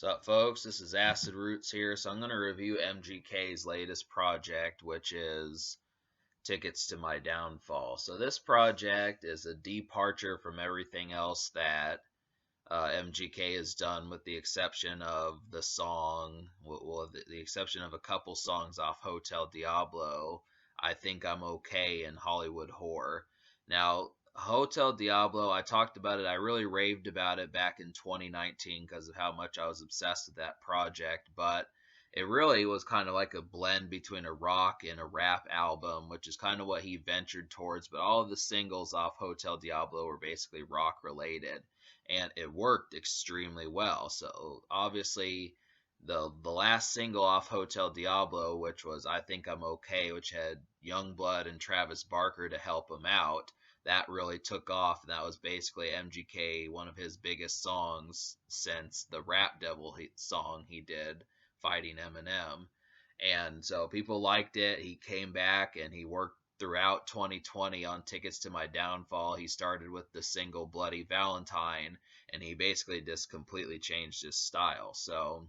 What's up, folks? This is Acid Roots here. So I'm going to review MGK's latest project, which is Tickets to My Downfall. So this project is a departure from everything else that MGK has done, with the exception of the song, the exception of a couple songs off Hotel Diablo, I Think I'm Okay, and Hollywood Whore. Now, Hotel Diablo, I talked about it. I really raved about it back in 2019 because of how much I was obsessed with that project. But it really was kind of like a blend between a rock and a rap album, which is kind of what he ventured towards. But all of the singles off Hotel Diablo were basically rock related, and it worked extremely well. So obviously, the last single off Hotel Diablo, which was I Think I'm Okay, which had Youngblood and Travis Barker to help him out, that really took off, and that was basically MGK, one of his biggest songs since the Rap Devil song he did fighting Eminem. And so people liked it. He came back and he worked throughout 2020 on Tickets to My Downfall. He started with the single Bloody Valentine, and he basically just completely changed his style. So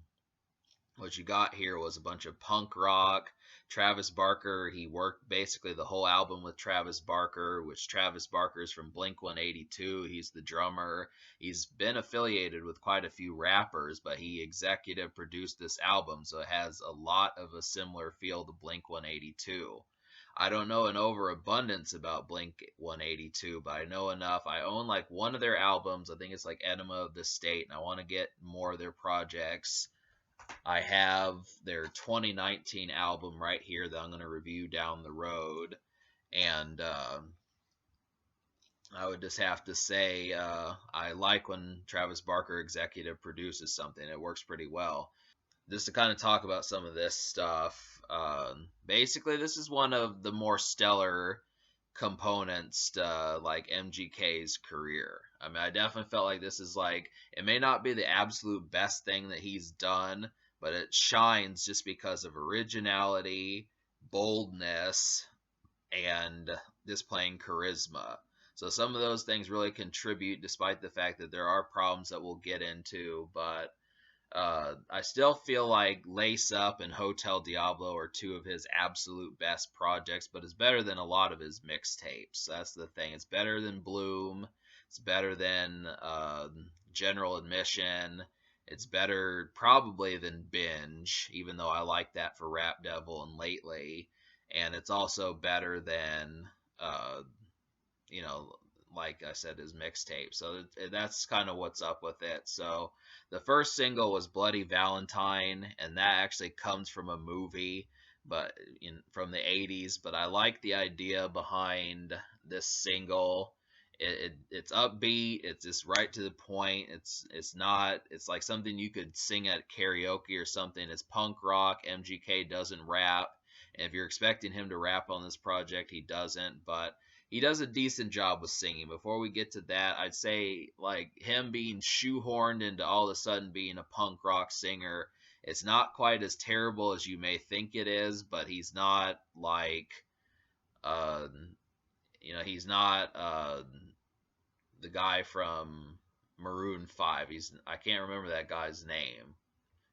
what you got here was a bunch of punk rock. Travis Barker, he worked basically the whole album with Travis Barker, which Travis Barker is from Blink 182. He's the drummer. He's been affiliated with quite a few rappers, but he executive produced this album, so it has a lot of a similar feel to Blink 182. I don't know an overabundance about Blink 182, but I know enough. I own like one of their albums. I think it's like Enema of the State, and I want to get more of their projects. I have their 2019 album right here that I'm going to review down the road. And I would just have to say, I like when Travis Barker executive produces something. It works pretty well. Just to kind of talk about some of this stuff, basically, this is one of the more stellar components to like MGK's career. I mean, I definitely felt like this is like, it may not be the absolute best thing that he's done, but it shines just because of originality, boldness, and displaying charisma. So some of those things really contribute, despite the fact that there are problems that we'll get into. But I still feel like Lace Up and Hotel Diablo are two of his absolute best projects, but it's better than a lot of his mixtapes. That's the thing. It's better than Bloom. It's better than General Admission. It's better probably than Binge, even though I like that for Rap Devil and Lately. And it's also better than, uh, you know, like I said, his mixtape. So that's kind of what's up with it. So the first single was Bloody Valentine, and that actually comes from a movie, but from the 80s. But I like the idea behind this single. It's upbeat. It's just right to the point. It's not. It's like something you could sing at karaoke or something. It's punk rock. MGK doesn't rap, and if you're expecting him to rap on this project, he doesn't. But he does a decent job with singing. Before we get to that, I'd say like him being shoehorned into all of a sudden being a punk rock singer, it's not quite as terrible as you may think it is, but he's not like uh he's not the guy from Maroon 5. I can't remember that guy's name.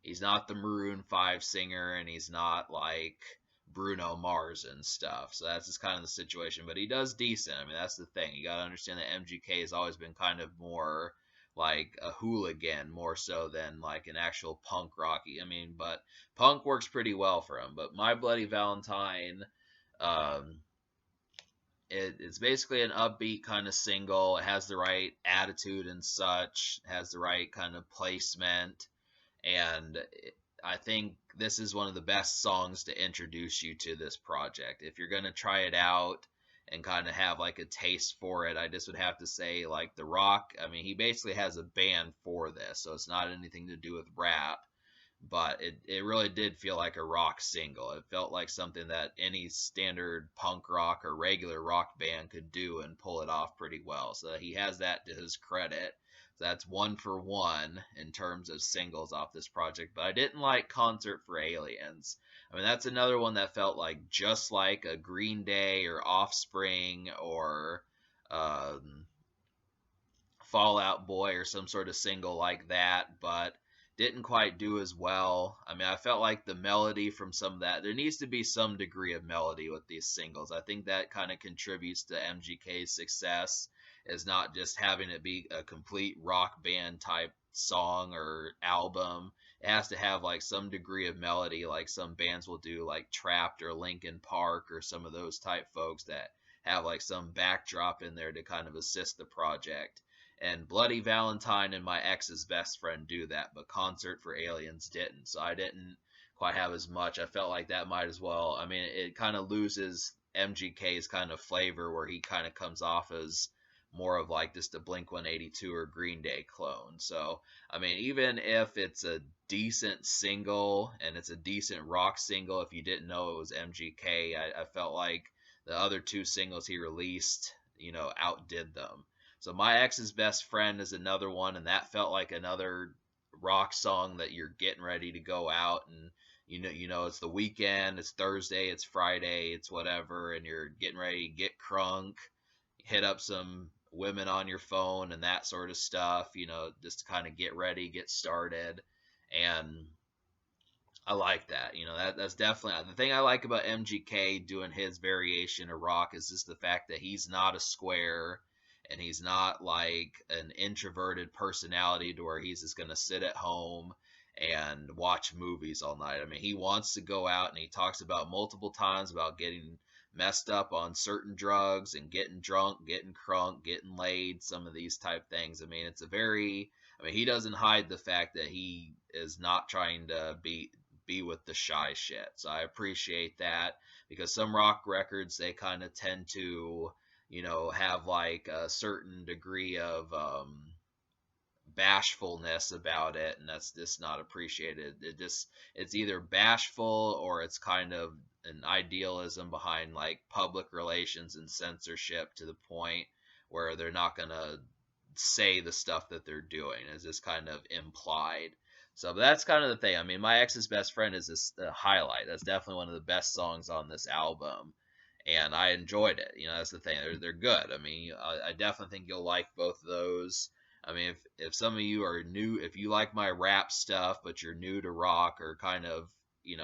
He's not the Maroon 5 singer, and he's not like Bruno Mars and stuff. So that's just kind of the situation. But he does decent. I mean, that's the thing. You got to understand that MGK has always been kind of more like a hooligan, more so than like an actual punk rocky. I mean, but punk works pretty well for him. But My Bloody Valentine, um, it's basically an upbeat kind of single. It has the right attitude and such, it has the right kind of placement, and I think this is one of the best songs to introduce you to this project. If you're going to try it out and kind of have like a taste for it, I just would have to say like The Rock, I mean, he basically has a band for this, so it's not anything to do with rap, but it really did feel like a rock single. It felt like something that any standard punk rock or regular rock band could do and pull it off pretty well. So he has that to his credit. So that's one for one in terms of singles off this project. But I didn't like Concert for Aliens. I mean, that's another one that felt like just like a Green Day or Offspring or Fall Out Boy or some sort of single like that, but didn't quite do as well. I mean, I felt like the melody from some of that, there needs to be some degree of melody with these singles. I think that kind of contributes to MGK's success, is not just having it be a complete rock band type song or album. It has to have like some degree of melody, like some bands will do, like Trapped or Linkin Park or some of those type folks that have like some backdrop in there to kind of assist the project. And Bloody Valentine and My Ex's Best Friend do that, but Concert for Aliens didn't. So I didn't quite have as much. I felt like that might as well. I mean, it kind of loses MGK's kind of flavor where he kind of comes off as more of like just a Blink 182 or Green Day clone. So, I mean, even if it's a decent single and it's a decent rock single, if you didn't know it was MGK, I felt like the other two singles he released, outdid them. So My Ex's Best Friend is another one, and that felt like another rock song that you're getting ready to go out, and it's the weekend, it's Thursday, it's Friday, it's whatever, and you're getting ready to get crunk, hit up some women on your phone and that sort of stuff, just to kind of get ready, get started. And I like that. That's definitely the thing I like about MGK doing his variation of rock is just the fact that he's not a square and he's not like an introverted personality to where he's just going to sit at home and watch movies all night. I mean, he wants to go out and he talks about multiple times about getting messed up on certain drugs and getting drunk, getting crunk, getting laid, some of these type things. I mean, he doesn't hide the fact that he is not trying to be with the shy shit. So I appreciate that because some rock records they kind of tend to, have like a certain degree of bashfulness about it, and that's just not appreciated. It's either bashful or it's kind of an idealism behind like public relations and censorship to the point where they're not gonna say the stuff that they're doing. It's just kind of implied. So that's kind of the thing. I mean, My Ex's Best Friend is this highlight. That's definitely one of the best songs on this album, and I enjoyed it. That's the thing. They're good. I mean, I definitely think you'll like both of those. I mean, if some of you are new, if you like my rap stuff, but you're new to rock or kind of,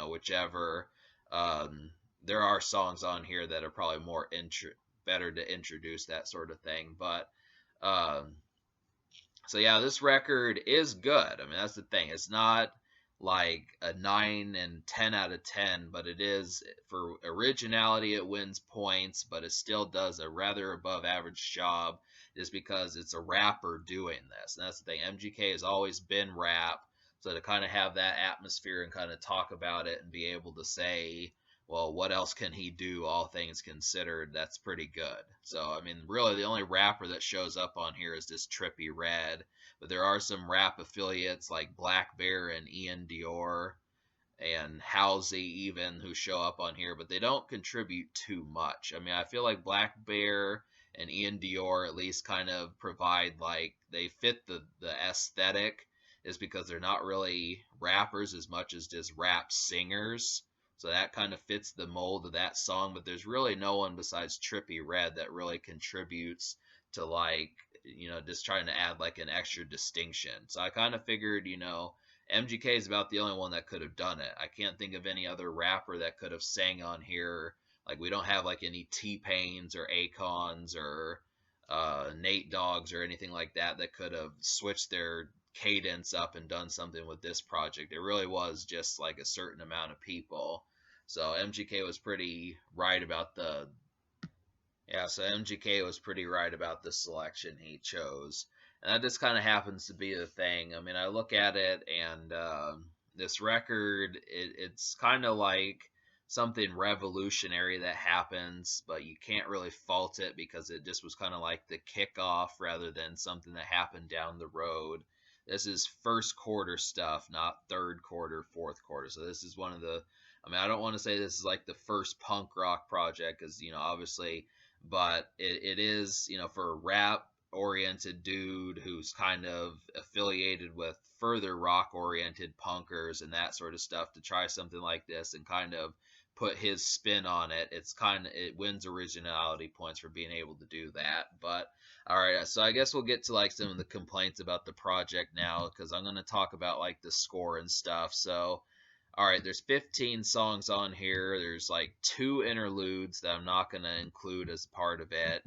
whichever, there are songs on here that are probably better to introduce that sort of thing. But so yeah, this record is good. I mean, that's the thing. It's not like a 9 and 10 out of 10, but it is for originality. It wins points, but it still does a rather above average job, just because it's a rapper doing this. And that's the thing. MGK has always been rap, so to kind of have that atmosphere and kind of talk about it and be able to say, well, what else can he do, all things considered, that's pretty good. So, I mean, really the only rapper that shows up on here is this Trippy Red, but there are some rap affiliates like Black Bear and Ian Dior and Halsey even who show up on here, but they don't contribute too much. I mean, I feel like Black Bear and Ian Dior at least kind of provide, like, they fit the aesthetic, is because they're not really rappers as much as just rap singers. So that kind of fits the mold of that song, but there's really no one besides Trippy Red that really contributes to, like, just trying to add like an extra distinction. So I kind of figured, MGK is about the only one that could have done it. I can't think of any other rapper that could have sang on here. Like, we don't have like any T-Pains or Akons or Nate Dogs or anything like that that could have switched their cadence up and done something with this project. It really was just like a certain amount of people. So MGK was pretty right about the selection he chose. And that just kind of happens to be the thing. I mean, I look at it and this record, it's kind of like something revolutionary that happens, but you can't really fault it because it just was kind of like the kickoff rather than something that happened down the road. This is first quarter stuff, not third quarter, fourth quarter. So this is one of the, I mean, I don't want to say this is like the first punk rock project because, obviously, but it is, for a rap oriented dude who's kind of affiliated with further rock oriented punkers and that sort of stuff to try something like this and kind of put his spin on it, it wins originality points for being able to do that. But all right, so I guess we'll get to like some of the complaints about the project now, because I'm going to talk about like the score and stuff. So all right, there's 15 songs on here. There's like two interludes that I'm not going to include as part of it.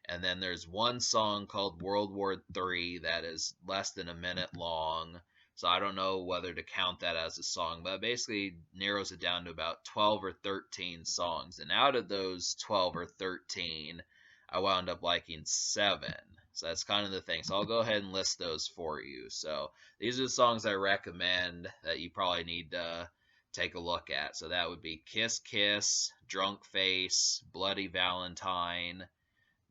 And then there's one song called World War III that is less than a minute long. So I don't know whether to count that as a song, but it basically narrows it down to about 12 or 13 songs. And out of those 12 or 13, I wound up liking 7. So that's kind of the thing. So I'll go ahead and list those for you. So these are the songs I recommend that you probably need to take a look at. So that would be Kiss Kiss, Drunk Face, Bloody Valentine,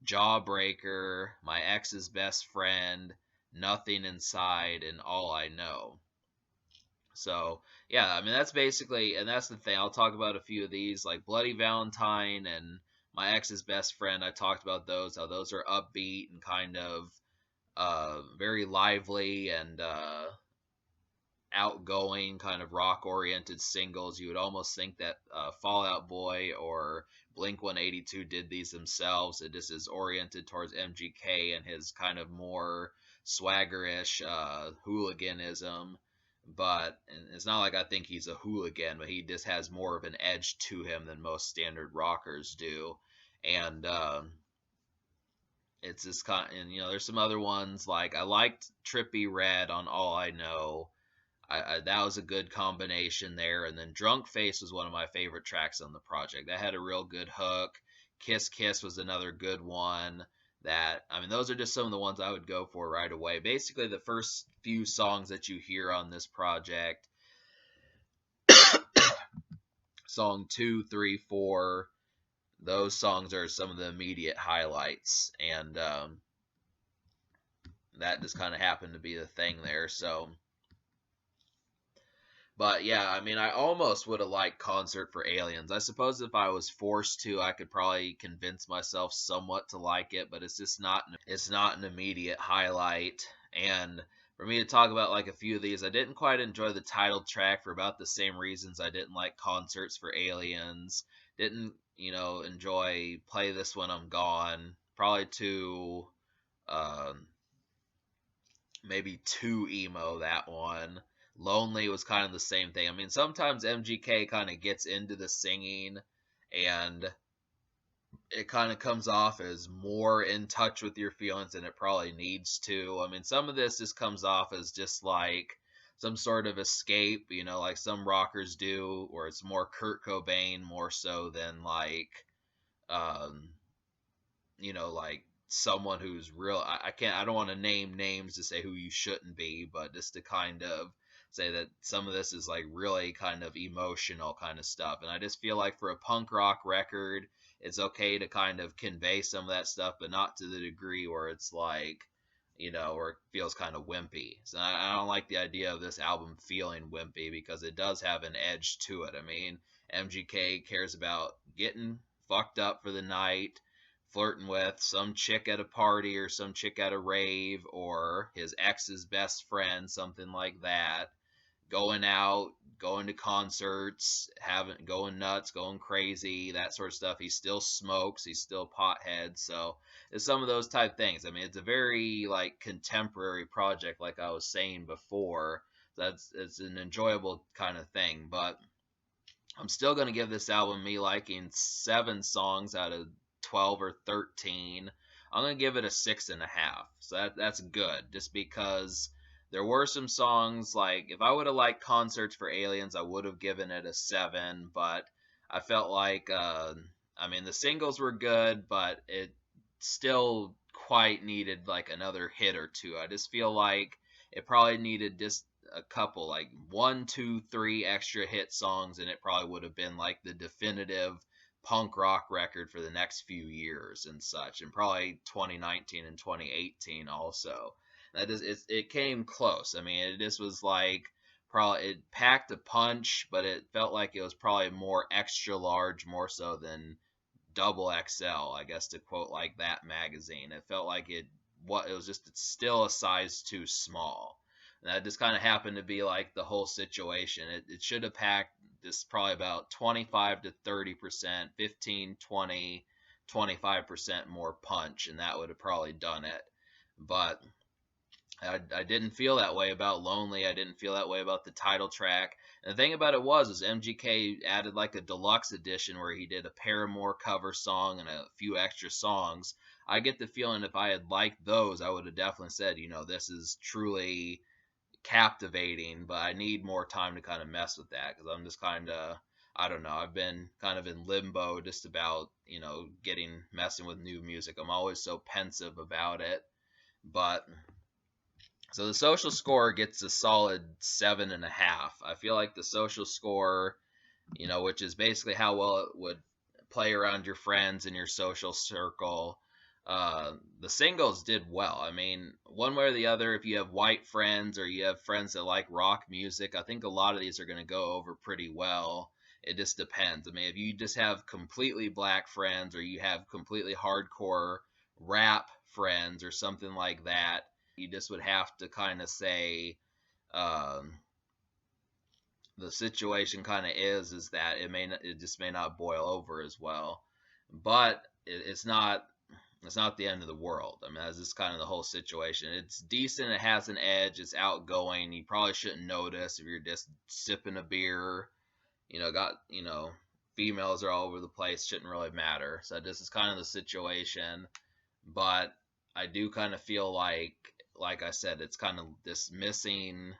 Jawbreaker, My Ex's Best Friend, Nothing Inside, and All I Know. So, yeah, I mean, that's basically, and that's the thing. I'll talk about a few of these, like Bloody Valentine and My Ex's Best Friend. I talked about those, how those are upbeat and kind of very lively and outgoing, kind of rock oriented singles. You would almost think that Fall Out Boy or Blink 182 did these themselves. It just is oriented towards MGK and his kind of more swaggerish hooliganism. But and it's not like I think he's a hooligan, but he just has more of an edge to him than most standard rockers do. And it's this kind, and there's some other ones like I liked Trippy Red on All I Know. That was a good combination there. And then Drunk Face was one of my favorite tracks on the project. That had a real good hook. Kiss Kiss was another good one. I mean, those are just some of the ones I would go for right away. Basically, the first few songs that you hear on this project, song 2, 3, 4, those songs are some of the immediate highlights. And that just kind of happened to be the thing there. So but yeah, I mean, I almost would have liked Concert for Aliens. I suppose if I was forced to, I could probably convince myself somewhat to like it, but it's not an immediate highlight. And for me to talk about like a few of these, I didn't quite enjoy the title track for about the same reasons I didn't like Concerts for Aliens. Didn't, enjoy Play This When I'm Gone. Probably too um maybe too emo, that one. Lonely was kind of the same thing. I mean, sometimes MGK kind of gets into the singing and it kind of comes off as more in touch with your feelings than it probably needs to. I mean, some of this just comes off as just like some sort of escape, like some rockers do, or it's more Kurt Cobain more so than um, like someone who's real. I can't. I don't want to name names to say who you shouldn't be, but just to kind of say that some of this is like really kind of emotional kind of stuff. And I just feel like for a punk rock record, it's okay to kind of convey some of that stuff, but not to the degree where it's like, where it feels kind of wimpy. So I don't like the idea of this album feeling wimpy because it does have an edge to it. I mean, MGK cares about getting fucked up for the night, flirting with some chick at a party or some chick at a rave or his ex's best friend, something like that. Going out, going to concerts, going nuts, going crazy, that sort of stuff. He still smokes, he's still pothead, so it's some of those type things. I mean, it's a very like contemporary project, like I was saying before. It's an enjoyable kind of thing, but I'm still going to give this album me liking 7 songs out of 12 or 13. I'm going to give it a 6.5. So that's good, just because there were some songs like if I would have liked Concerts for Aliens, I would have given it a 7. But I felt like, I mean, the singles were good, but it still quite needed like another hit or two. I just feel like it probably needed just a couple, like 1, 2, 3 extra hit songs, and it probably would have been like the definitive punk rock record for the next few years and such, and probably 2019 and 2018 also. It came close. I mean, it just was like probably it packed a punch, but it felt like it was probably more extra large, more so than double XL, I guess, to quote like that magazine. It felt like it was just it's still a size too small. And that just kind of happened to be like the whole situation. It should have packed just probably about 25 to 30%, 15, 20, 25% more punch, and that would have probably done it. But I didn't feel that way about Lonely. I didn't feel that way about the title track. And the thing about it was MGK added like a deluxe edition where he did a Paramore cover song and a few extra songs. I get the feeling if I had liked those, I would have definitely said, this is truly captivating, but I need more time to kind of mess with that because I'm just kind of, I don't know, I've been kind of in limbo just about, messing with new music. I'm always so pensive about it. But so the social score gets a solid 7.5. I feel like the social score, which is basically how well it would play around your friends in your social circle. The singles did well. I mean, one way or the other, if you have white friends or you have friends that like rock music, I think a lot of these are going to go over pretty well. It just depends. I mean, if you just have completely black friends or you have completely hardcore rap friends or something like that, you just would have to kind of say, um, the situation kind of is that it just may not boil over as well, but it's not the end of the world. I mean, that's just kind of the whole situation. It's decent. It has an edge. It's outgoing. You probably shouldn't notice if you're just sipping a beer. Females are all over the place. Shouldn't really matter. So this is kind of the situation. But I do kind of feel like I said, it's kind of this missing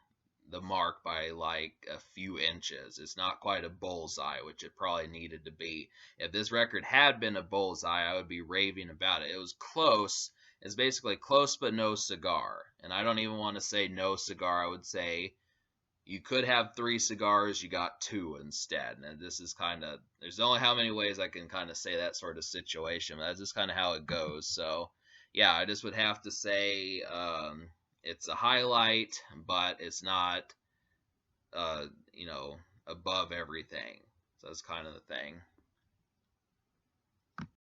the mark by like a few inches. It's not quite a bullseye, which it probably needed to be. If this record had been a bullseye, I would be raving about it. It was close. It's basically close but no cigar. And I don't even want to say no cigar. I would say you could have 3 cigars, you got 2 instead. And this is kind of, there's only how many ways I can kind of say that sort of situation. But that's just kind of how it goes. So, yeah, I just would have to say it's a highlight, but it's not, uh, you know, above everything. So that's kind of the thing.